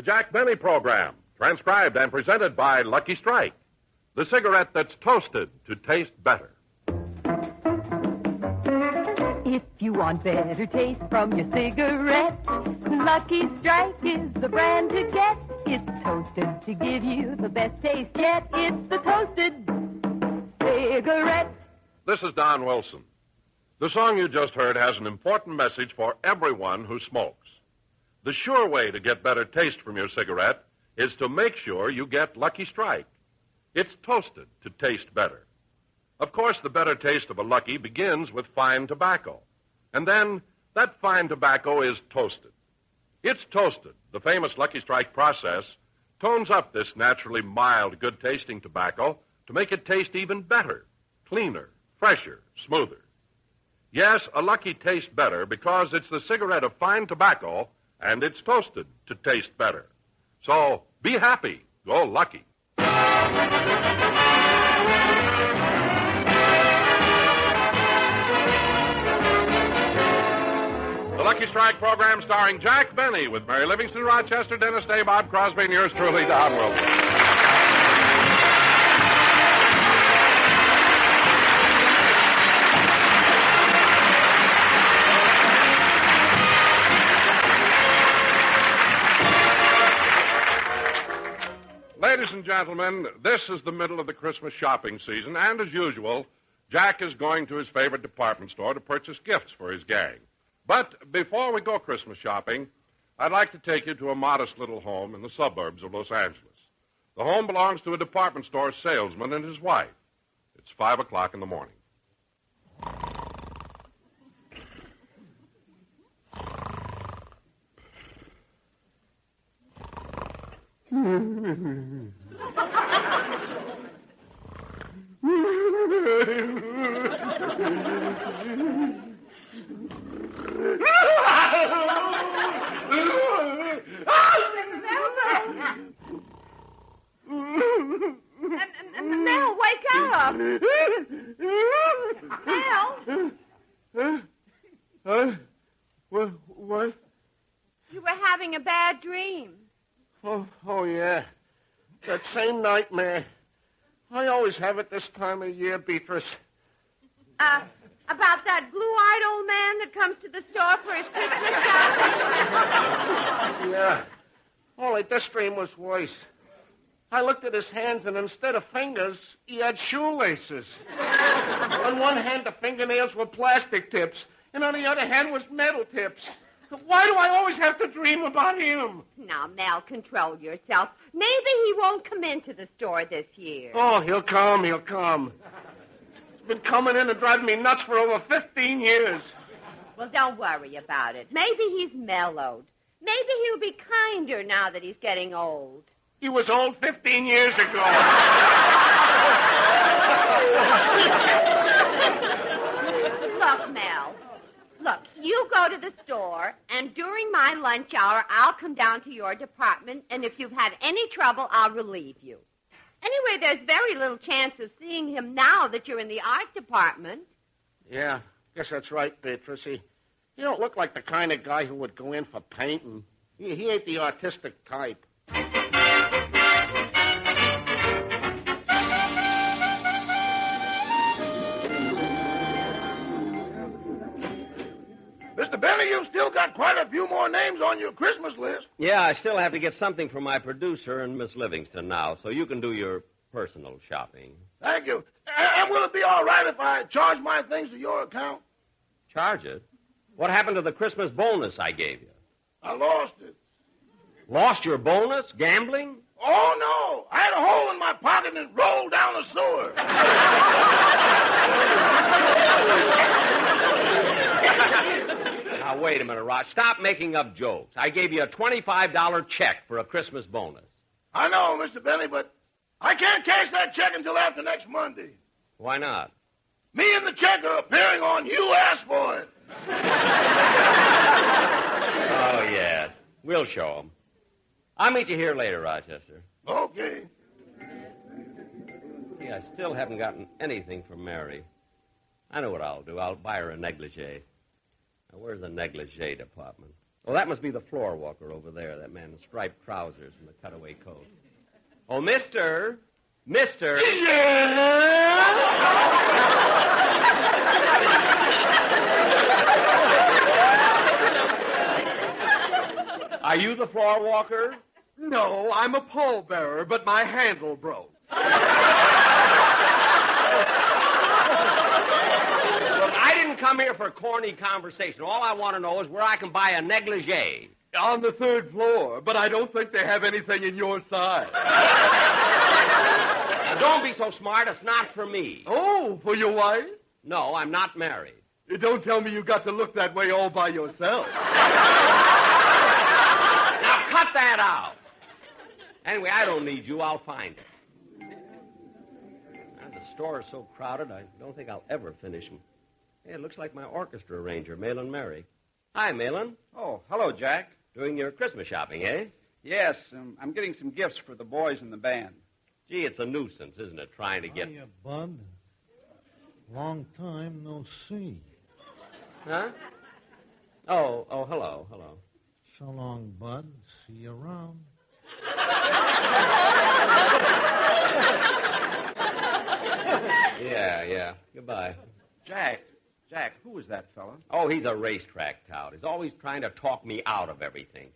The Jack Benny Program, transcribed and presented by Lucky Strike, the cigarette that's toasted to taste better. If you want better taste from your cigarette, Lucky Strike is the brand to get. It's toasted to give you the best taste yet. It's the toasted cigarette. This is Don Wilson. The song you just heard has an important message for everyone who smokes. The sure way to get better taste from your cigarette is to make sure you get Lucky Strike. It's toasted to taste better. Of course, the better taste of a Lucky begins with fine tobacco. And then that fine tobacco is toasted. It's toasted. The famous Lucky Strike process tones up this naturally mild, good-tasting tobacco to make it taste even better, cleaner, fresher, smoother. Yes, a Lucky tastes better because it's the cigarette of fine tobacco and it's toasted to taste better. So be happy. Go Lucky. The Lucky Strike program starring Jack Benny with Mary Livingston, Rochester, Dennis Day, Bob Crosby, and yours truly, Don Wilson. Ladies and gentlemen, this is the middle of the Christmas shopping season, and as usual, Jack is going to his favorite department store to purchase gifts for his gang. But before we go Christmas shopping, I'd like to take you to a modest little home in the suburbs of Los Angeles. The home belongs to a department store salesman and his wife. It's 5 o'clock in the morning. Mel, wake up! Mel? What? You were having a bad dream. Oh, yeah. That same nightmare. I always have it this time of year, Beatrice. About that blue-eyed old man that comes to the store for his Christmas shopping? Yeah. Only this dream was worse. I looked at his hands, and instead of fingers, he had shoelaces. On one hand, the fingernails were plastic tips, and on the other hand was metal tips. Why do I always have to dream about him? Now, Mel, control yourself. Maybe he won't come into the store this year. Oh, he'll come. He's been coming in and driving me nuts for over 15 years. Well, don't worry about it. Maybe he's mellowed. Maybe he'll be kinder now that he's getting old. He was old 15 years ago. Look, Mel. Look, you go to the store, and during my lunch hour, I'll come down to your department, and if you've had any trouble, I'll relieve you. Anyway, there's very little chance of seeing him now that you're in the art department. Yeah, guess that's right, Beatrice. You don't look like the kind of guy who would go in for painting. He ain't the artistic type. Mr. Benny, you've still got quite a few more names on your Christmas list. Yeah, I still have to get something from my producer and Miss Livingston now, so you can do your personal shopping. Thank you. And will it be all right if I charge my things to your account? Charge it? What happened to the Christmas bonus I gave you? I lost it. Lost your bonus? Gambling? Oh, no. I had a hole in my pocket and it rolled down the sewer. Now, wait a minute, Rod. Stop making up jokes. I gave you a $25 check for a Christmas bonus. I know, Mr. Benny, but I can't cash that check until after next Monday. Why not? Me and the check are appearing on You Asked For It. Oh, yes. We'll show 'em. I'll meet you here later, Rochester. Okay. See, I still haven't gotten anything from Mary. I know what I'll do. I'll buy her a negligee. Now, where's the negligee department? Oh, that must be the floor walker over there, that man in striped trousers and the cutaway coat. Oh, mister. Mister. Are you the floor walker? No, I'm a pallbearer, but my handle broke. Look, I didn't come here for corny conversation. All I want to know is where I can buy a negligee. On the 3rd floor, but I don't think they have anything in your size. Now, don't be so smart. It's not for me. Oh, for your wife? No, I'm not married. Don't tell me you got to look that way all by yourself. Now, cut that out. Anyway, I don't need you. I'll find it. Now, the store is so crowded, I don't think I'll ever finish them. Hey, it looks like my orchestra arranger, Malin Mary. Hi, Malin. Oh, hello, Jack. Doing your Christmas shopping, eh? Yes, I'm getting some gifts for the boys in the band. Gee, it's a nuisance, isn't it, trying to get... Hiya, Bud. Long time no see. Huh? Oh, hello. So long, Bud. See you around. Yeah. Goodbye. Jack, who is that fella? Oh, he's a racetrack tout. He's always trying to talk me out of everything.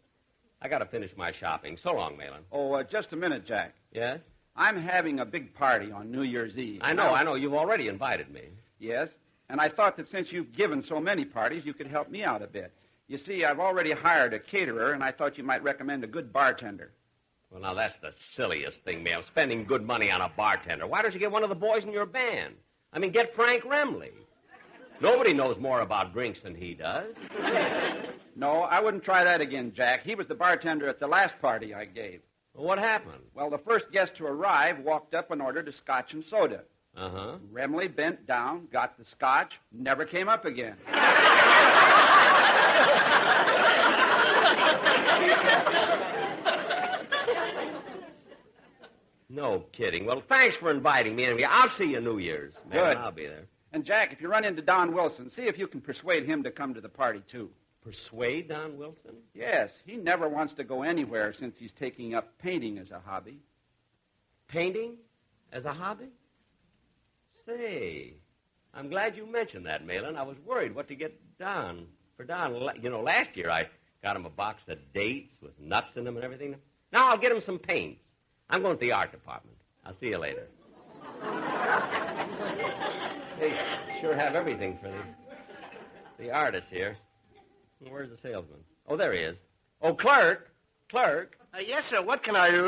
I got to finish my shopping. So long, Malin. Oh, just a minute, Jack. Yes? I'm having a big party on New Year's Eve. I know. You've already invited me. Yes, and I thought that since you've given so many parties, you could help me out a bit. You see, I've already hired a caterer, and I thought you might recommend a good bartender. Well, now, that's the silliest thing, Mal, spending good money on a bartender. Why don't you get one of the boys in your band? I mean, get Frank Remley. Nobody knows more about drinks than he does. No, I wouldn't try that again, Jack. He was the bartender at the last party I gave. Well, what happened? Well, the first guest to arrive walked up and ordered a scotch and soda. Uh-huh. Remley bent down, got the scotch, never came up again. No kidding. Well, thanks for inviting me. Anyway, I'll see you New Year's. Good. I'll be there. And, Jack, if you run into Don Wilson, see if you can persuade him to come to the party, too. Persuade Don Wilson? Yes, he never wants to go anywhere since he's taking up painting as a hobby. Painting? As a hobby? Say, I'm glad you mentioned that, Malin. I was worried what to get Don. For Don, last year I got him a box of dates with nuts in them and everything. Now I'll get him some paints. I'm going to the art department. I'll see you later. They sure have everything for the artist here. Where's the salesman? Oh, there he is. Oh, clerk. Yes, sir. What can I do?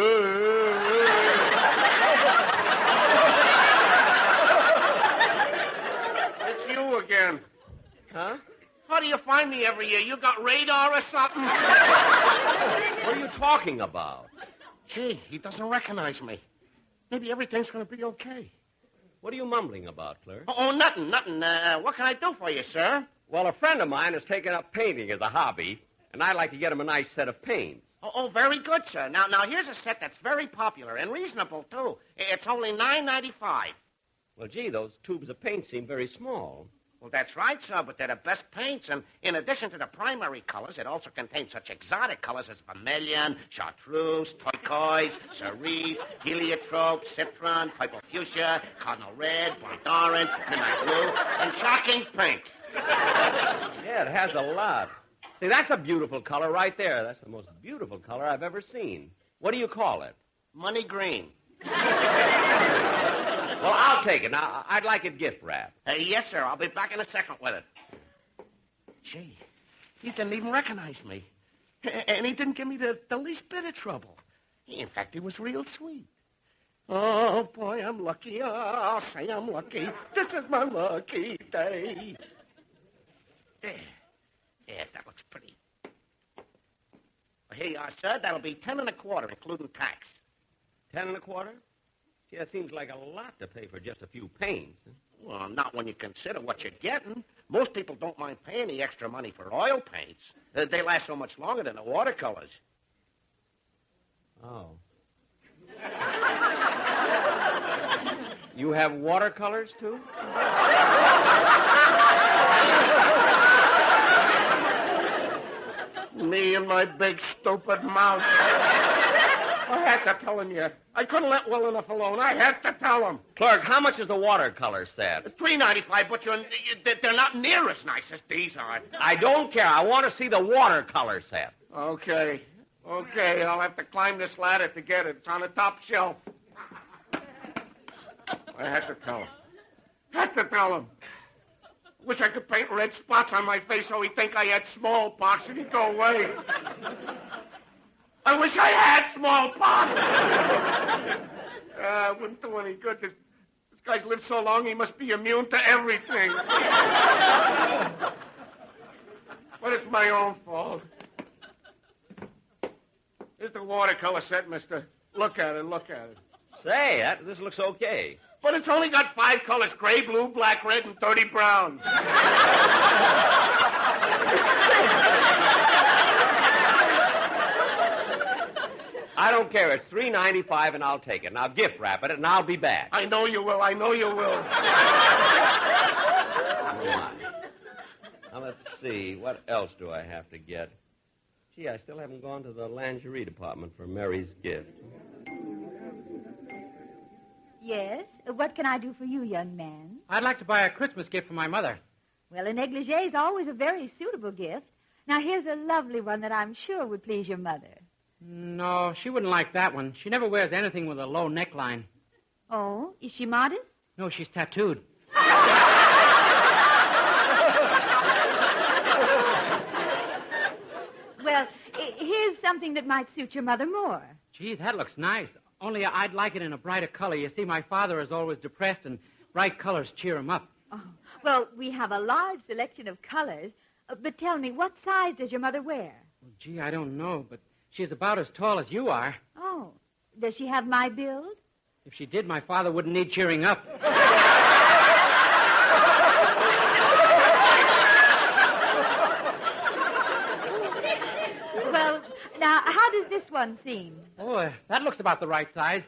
It's you again. Huh? How do you find me every year? You got radar or something? What are you talking about? Gee, he doesn't recognize me. Maybe everything's going to be okay. What are you mumbling about, clerk? Oh, nothing. What can I do for you, sir? Well, a friend of mine has taken up painting as a hobby, and I'd like to get him a nice set of paints. Oh, very good, sir. Now, here's a set that's very popular and reasonable, too. It's only $9.95. Well, gee, those tubes of paint seem very small. Well, that's right, sir, but they're the best paints, and in addition to the primary colors, it also contains such exotic colors as vermilion, chartreuse, turquoise, cerise, heliotrope, citron, purple fuchsia, cardinal red, burnt orange, midnight blue, and shocking pink. Yeah, it has a lot. See, that's a beautiful color right there. That's the most beautiful color I've ever seen. What do you call it? Money green. Well, I'll take it. Now, I'd like it gift wrapped. Yes, sir. I'll be back in a second with it. Gee, he didn't even recognize me. And he didn't give me the least bit of trouble. In fact, he was real sweet. Oh, boy, I'm lucky. Oh, I'll say I'm lucky. This is my lucky day. There, that looks pretty. Well, here you are, sir. That'll be 10 1/4, including tax. 10 1/4? Gee, that seems like a lot to pay for just a few paints. Well, not when you consider what you're getting. Most people don't mind paying the extra money for oil paints. They last so much longer than the watercolors. Oh. You have watercolors, too? Me and my big stupid mouth. I had to tell him yet. I couldn't let well enough alone. I had to tell him. Clerk, how much is the watercolor set? $3.95, but they're not near as nice as these are. I don't care. I want to see the watercolor set. Okay, I'll have to climb this ladder to get it. It's on the top shelf. I had to tell him. Wish I could paint red spots on my face so he'd think I had smallpox and he'd go away. I wish I had smallpox. It wouldn't do any good. This guy's lived so long, he must be immune to everything. But it's my own fault. Here's the watercolor set, mister. Look at it. Say, this looks okay. But it's only got 5 colors, gray, blue, black, red, and 30 browns. I don't care. It's $3.95, and I'll take it. Now gift wrap it, and I'll be back. I know you will. Come on. Now, let's see. What else do I have to get? Gee, I still haven't gone to the lingerie department for Mary's gift. Yes? What can I do for you, young man? I'd like to buy a Christmas gift for my mother. Well, a negligee is always a very suitable gift. Now, here's a lovely one that I'm sure would please your mother. No, she wouldn't like that one. She never wears anything with a low neckline. Oh, is she modest? No, she's tattooed. Well, here's something that might suit your mother more. Gee, that looks nice. Only I'd like it in a brighter color. You see, my father is always depressed, and bright colors cheer him up. Oh, well, we have a large selection of colors. But tell me, what size does your mother wear? Well, gee, I don't know, but she's about as tall as you are. Oh, does she have my build? If she did, my father wouldn't need cheering up. Well, now, how does this one seem? Oh, that looks about the right size.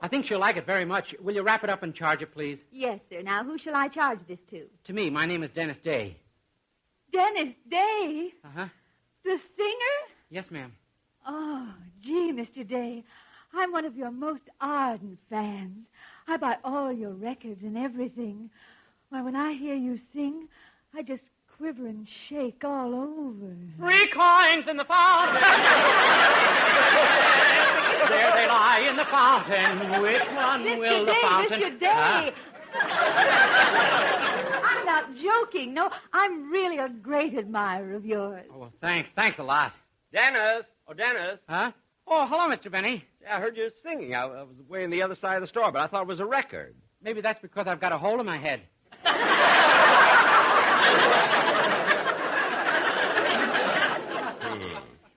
I think she'll like it very much. Will you wrap it up and charge it, please? Yes, sir. Now, who shall I charge this to? To me. My name is Dennis Day. Dennis Day? Uh-huh. The singer? Yes, ma'am. Oh, gee, Mr. Day, I'm one of your most ardent fans. I buy all your records and everything. Why, when I hear you sing, I just quiver and shake all over. 3 coins in the fountain. There they lie in the fountain. Which one will the fountain... Mr. Day! I'm not joking. No, I'm really a great admirer of yours. Oh, well, thanks. Thanks a lot. Dennis! Oh, Dennis. Huh? Oh, hello, Mr. Benny. Yeah, I heard you singing. I was way on the other side of the store, but I thought it was a record. Maybe that's because I've got a hole in my head.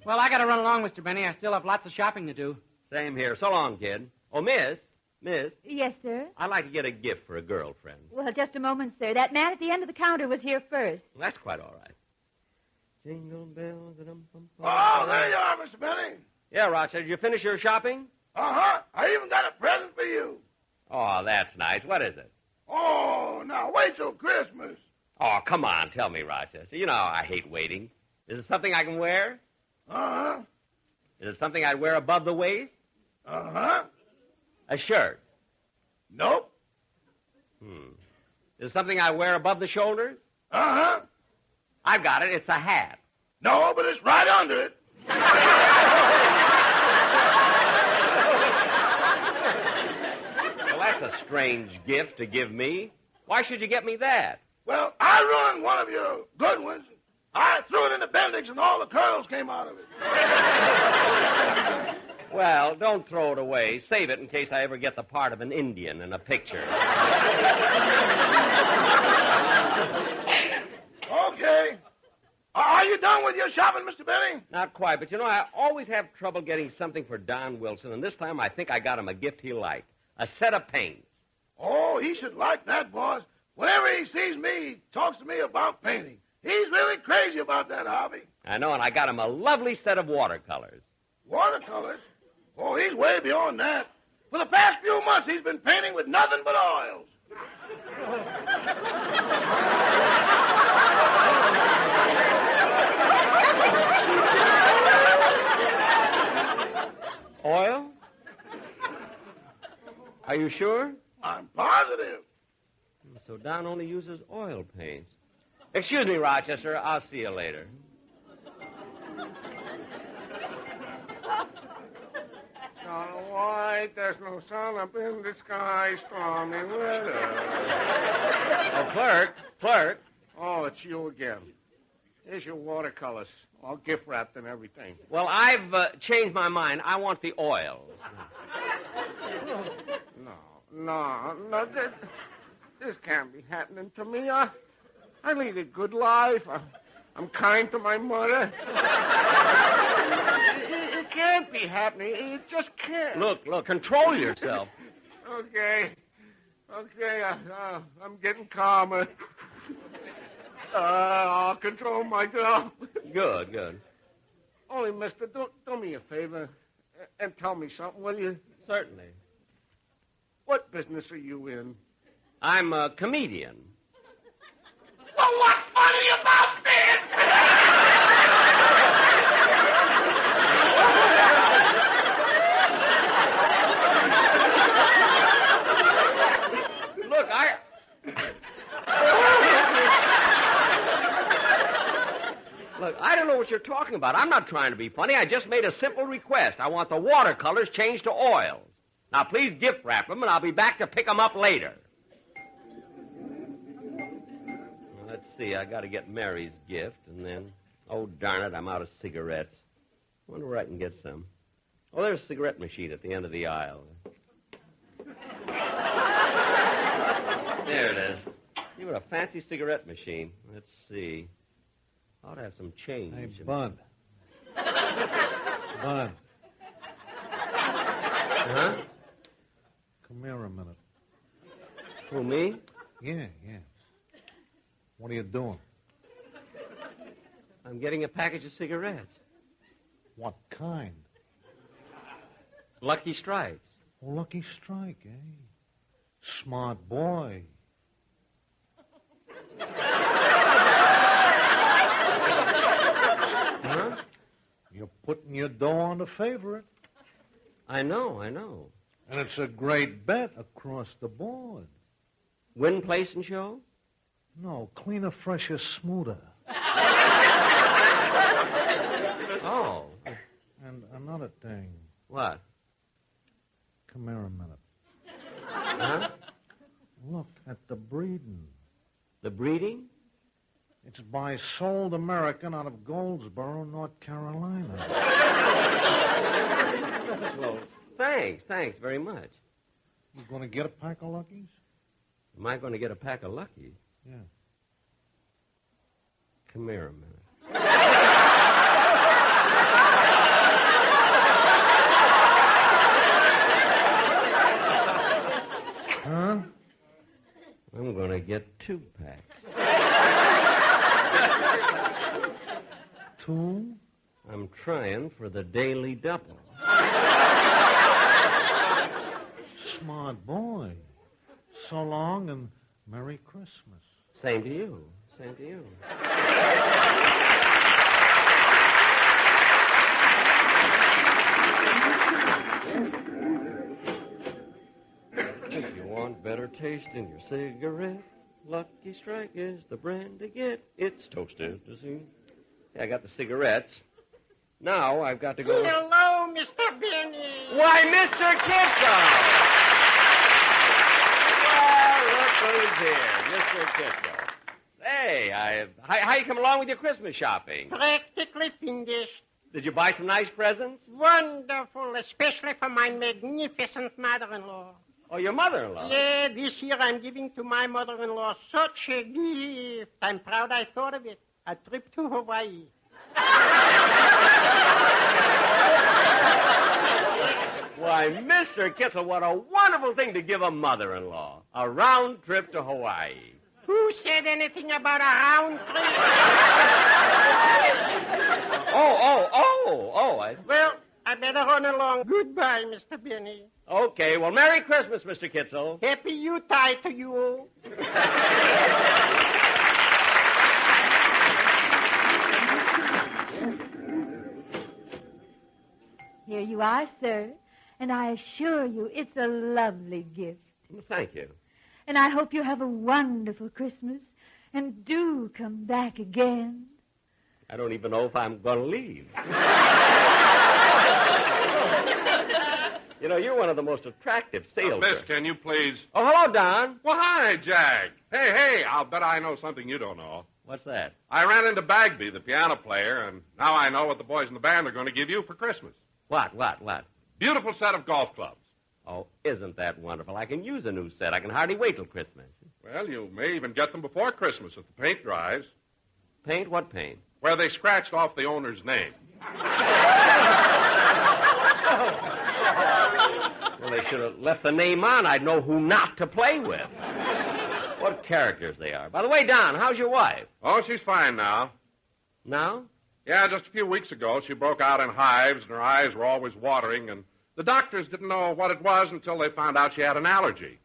Well, I got to run along, Mr. Benny. I still have lots of shopping to do. Same here. So long, kid. Oh, Miss. Yes, sir? I'd like to get a gift for a girlfriend. Well, just a moment, sir. That man at the end of the counter was here first. Well, that's quite all right. Jingle bells. Oh, there you are, Mr. Benny. Yeah, Rochester, did you finish your shopping? Uh-huh. I even got a present for you. Oh, that's nice. What is it? Oh, now wait till Christmas. Oh, come on. Tell me, Rochester. You know I hate waiting. Is it something I can wear? Uh-huh. Is it something I'd wear above the waist? Uh-huh. A shirt? Nope. Is it something I wear above the shoulders? Uh-huh. I've got it. It's a hat. No, but it's right under it. Well, that's a strange gift to give me. Why should you get me that? Well, I ruined one of your good ones. I threw it in the Bendix and all the curls came out of it. Well, don't throw it away. Save it in case I ever get the part of an Indian in a picture. Okay. Are you done with your shopping, Mr. Benny? Not quite, but you know, I always have trouble getting something for Don Wilson, and this time I think I got him a gift he liked. A set of paints. Oh, he should like that, boss. Whenever he sees me, he talks to me about painting. He's really crazy about that hobby. I know, and I got him a lovely set of watercolors. Watercolors? Oh, he's way beyond that. For the past few months, he's been painting with nothing but oils. Oil? Are you sure? I'm positive. So Don only uses oil paints. Excuse me, Rochester. I'll see you later. All right, there's no sun up in the sky, stormy weather. Oh, clerk. Oh, it's you again. Here's your watercolors, all gift wrapped and everything. Well, I've changed my mind. I want the oil. No, this can't be happening to me. I lead a good life. I'm kind to my mother. It can't be happening. It just can't. Look, control yourself. Okay, I'm getting calmer. I'll control myself. Good. Only, mister, do me a favor and tell me something, will you? Certainly. What business are you in? I'm a comedian. Well, what's funny about this? Look, I don't know what you're talking about. I'm not trying to be funny. I just made a simple request. I want the watercolors changed to oils. Now, please gift wrap them, and I'll be back to pick them up later. Well, let's see. I got to get Mary's gift, and then... Oh, darn it, I'm out of cigarettes. I wonder where I can get some. Oh, there's a cigarette machine at the end of the aisle. There it is. You got a fancy cigarette machine. Let's see. Ought to have some change. Hey, Bud. Bud. Huh? Come here a minute. Who, me? Yeah. What are you doing? I'm getting a package of cigarettes. What kind? Lucky Strikes. Oh, Lucky Strike, eh? Smart boy. Huh? You're putting your dough on the favorite. I know. And it's a great bet across the board. Win, place, and show? No, cleaner, fresher, smoother. Oh. And another thing. What? Come here a minute. Huh? Look at the breeding. The breeding? It's by Sold American out of Goldsboro, North Carolina. Well, thanks very much. You going to get a pack of Luckies? Am I going to get a pack of Luckies? Yeah. Come here a minute. Huh? I'm going to get 2 packs. 2? I'm trying for the daily double. Smart boy. So long and Merry Christmas. Same to you. If you want better taste in your cigarette, Lucky Strike is the brand to get. It's toasted, you see. Yeah, I got the cigarettes. Now I've got to go... Hello, Mr. Benny. Why, Mr. Kitzel! Well, look who's here, Mr. Kitzel. Hey, how you come along with your Christmas shopping? Practically finished. Did you buy some nice presents? Wonderful, especially for my magnificent mother-in-law. Oh, your mother-in-law? Yeah, this year I'm giving to my mother-in-law such a gift. I'm proud I thought of it. A trip to Hawaii. Why, Mr. Kitzel, what a wonderful thing to give a mother-in-law. A round trip to Hawaii. Who said anything about a round trip? Well, I better run along. Goodbye, Mr. Benny. Okay, well, Merry Christmas, Mr. Kitzel. Happy Yuletide to you. Here you are, sir. And I assure you it's a lovely gift. Well, thank you. And I hope you have a wonderful Christmas. And do come back again. I don't even know if I'm going to leave. You know, you're one of the most attractive salesmen. Miss, can you please... Oh, hello, Don. Well, hi, Jag. Hey, I'll bet I know something you don't know. What's that? I ran into Bagby, the piano player, and now I know what the boys in the band are going to give you for Christmas. What? Beautiful set of golf clubs. Oh, isn't that wonderful? I can use a new set. I can hardly wait till Christmas. Well, you may even get them before Christmas if the paint dries. Paint? What paint? Where they scratched off the owner's name. Well, they should have left the name on. I'd know who not to play with. What characters they are. By the way, Don, how's your wife? Oh, she's fine now. Now? Yeah, just a few weeks ago, she broke out in hives, and her eyes were always watering, and the doctors didn't know what it was until they found out she had an allergy.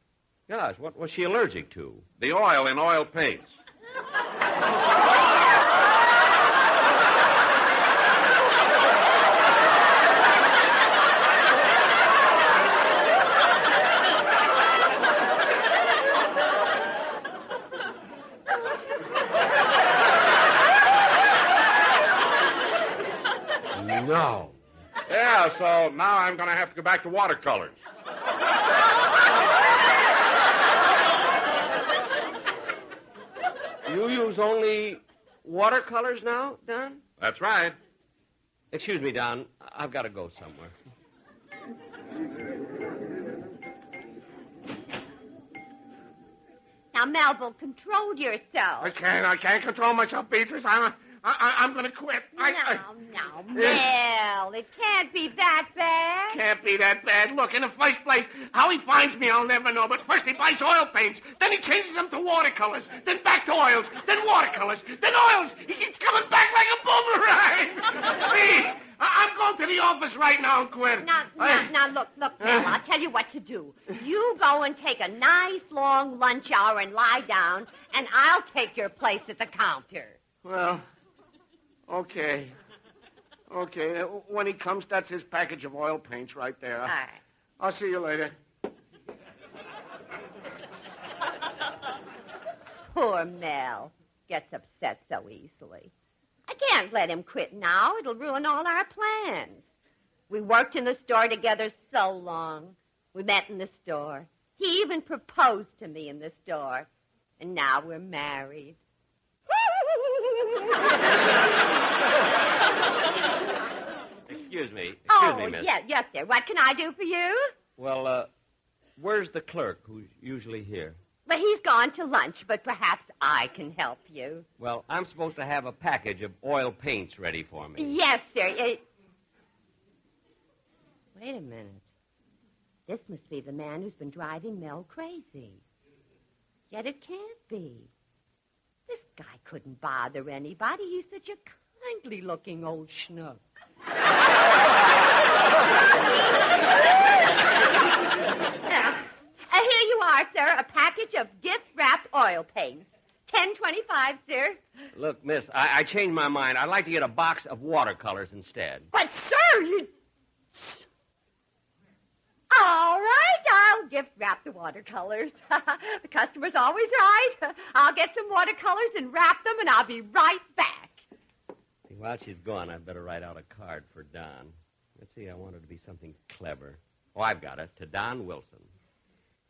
Gosh, what was she allergic to? The oil in oil paints. No. Yeah, so now I'm going to have to go back to watercolors. You use only watercolors now, Don? That's right. Excuse me, Don. I've got to go somewhere. Now, Melville, control yourself. I can't control myself, Beatrice. I'm going to quit. No, Mel, it can't be that bad. Can't be that bad. Look, in the first place, how he finds me, I'll never know. But first he buys oil paints. Then he changes them to watercolors. Then back to oils. Then watercolors. Then oils. He keeps coming back like a boomerang. See, I'm going to the office right now and quit. Now, look, Mel, I'll tell you what to do. You go and take a nice long lunch hour and lie down, and I'll take your place at the counter. Well, okay. When he comes, that's his package of oil paints right there. All right. I'll see you later. Poor Mel. Gets upset so easily. I can't let him quit now. It'll ruin all our plans. We worked in the store together so long. We met in the store. He even proposed to me in the store. And now we're married. Excuse me, miss. Yes, sir. What can I do for you? Well, where's the clerk who's usually here? Well, he's gone to lunch, but perhaps I can help you. Well, I'm supposed to have a package of oil paints ready for me. Yes, sir. Wait a minute. This must be the man who's been driving Mel crazy. Yet it can't be. This guy couldn't bother anybody. He's such a kindly-looking old schnook. Here you are, sir, a package of gift-wrapped oil paints. $10.25, sir. Look, miss, I changed my mind. I'd like to get a box of watercolors instead. But, sir, you... All right, I'll gift-wrap the watercolors. The customer's always right. I'll get some watercolors and wrap them, and I'll be right back. While she's gone, I'd better write out a card for Don. Let's see, I want it to be something clever. Oh, I've got it. To Don Wilson.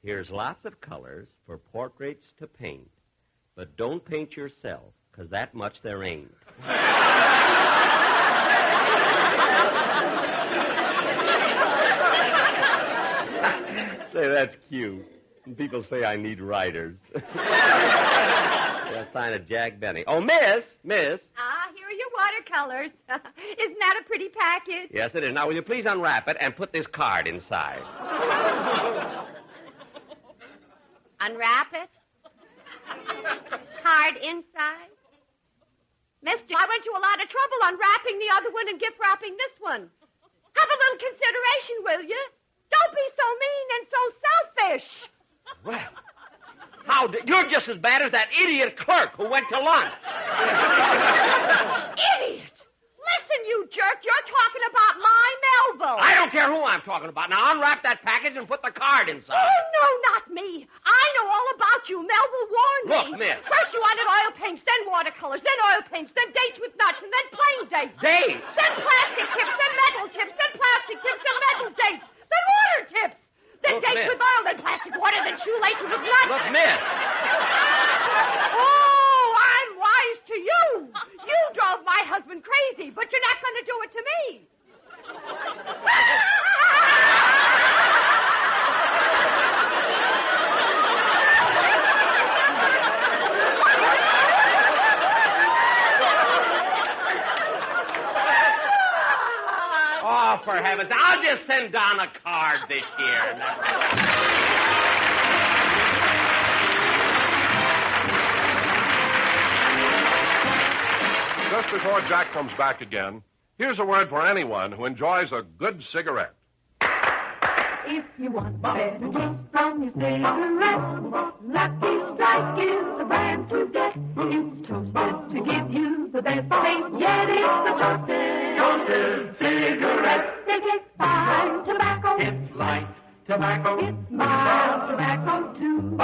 Here's lots of colors for portraits to paint. But don't paint yourself, because that much there ain't. Say, that's cute. People say I need writers. I'll sign it, Jack Benny. Oh, miss. Here are your watercolors. Isn't that a pretty package? Yes, it is. Now, will you please unwrap it and put this card inside? Unwrap it? Card inside? Mister, I went to a lot of trouble unwrapping the other one and gift-wrapping this one. Have a little consideration, will you? Don't be so mean and so selfish. Well, you're just as bad as that idiot clerk who went to lunch. Idiot! Listen, you jerk, you're talking about my Melville. I care who I'm talking about. Now unwrap that package and put the card inside. Oh, no, not me. I know all about you. Melville warned me. Look, miss. First you wanted oil paints, then watercolors, then oil paints, then dates with nuts, and then plain dates. Dates? Then plastic tips, then metal tips, then plastic tips, then metal dates, then water tips. Then Look, dates miss. with oil, then plastic water, then shoelaces with nuts. Look, miss. Oh, I'm wise to you. You drove my husband crazy, but you're not going to do it to me. Oh, for heaven's sake, I'll just send Don a card this year. Just before Jack comes back again, here's a word for anyone who enjoys a good cigarette. If you want better taste from your cigarette, Lucky Strike is the brand to get. It's toasted to give you the best taste, yet it's the toasted cigarette. They taste fine tobacco. It's light tobacco. It's mild tobacco, too.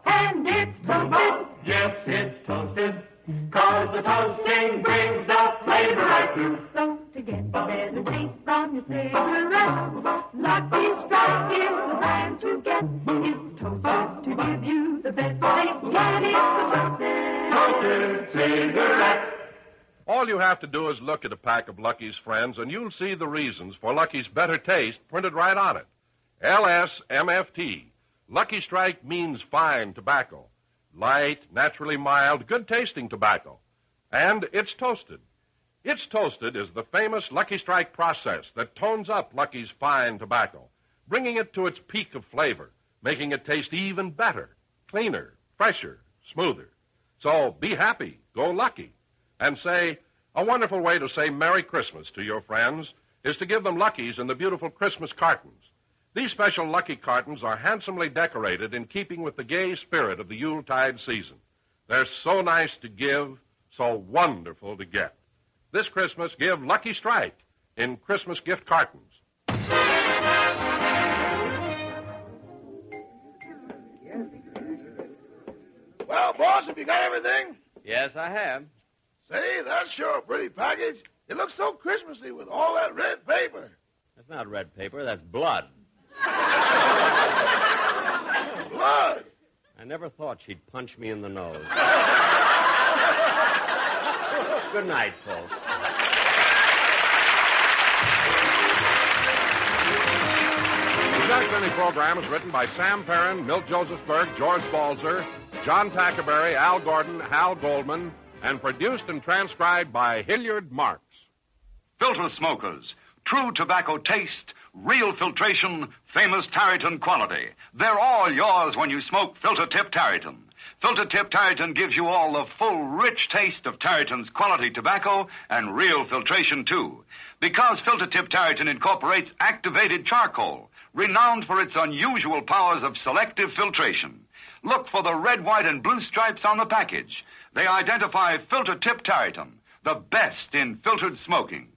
And it's toasted. Yes, it's toasted. 'Cause the toasting brings the flavor right through. So to get the better taste from your cigarette, Lucky Strike is the brand to get. It's toasted to give you the best taste, yet it's the toasted cigarette. All you have to do is look at a pack of Lucky's Friends, and you'll see the reasons for Lucky's better taste printed right on it. LSMFT. Lucky Strike means fine tobacco. Light, naturally mild, good-tasting tobacco. And it's toasted. It's toasted is the famous Lucky Strike process that tones up Lucky's fine tobacco, bringing it to its peak of flavor, making it taste even better, cleaner, fresher, smoother. So be happy, go Lucky, and say, a wonderful way to say Merry Christmas to your friends is to give them Luckies in the beautiful Christmas cartons. These special Lucky cartons are handsomely decorated in keeping with the gay spirit of the Yuletide season. They're so nice to give, so wonderful to get. This Christmas, give Lucky Strike in Christmas gift cartons. Well, boss, have you got everything? Yes, I have. Say, that's sure a pretty package. It looks so Christmassy with all that red paper. That's not red paper, that's blood. Blood. I never thought she'd punch me in the nose. Good night, folks. The Jack Benny program is written by Sam Perrin, Milt Josephsberg, George Balzer, John Tackerberry, Al Gordon, Hal Goldman, and produced and transcribed by Hilliard Marks. Filter smokers, true tobacco taste, real filtration, famous Tareyton quality. They're all yours when you smoke Filter Tip Tareyton. Filter Tip Tareyton gives you all the full, rich taste of Tareyton's quality tobacco and real filtration, too. Because Filter Tip Tareyton incorporates activated charcoal, renowned for its unusual powers of selective filtration. Look for the red, white, and blue stripes on the package. They identify Filter Tip Tareyton, the best in filtered smoking.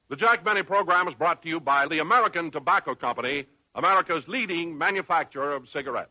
The Jack Benny program is brought to you by the American Tobacco Company, America's leading manufacturer of cigarettes.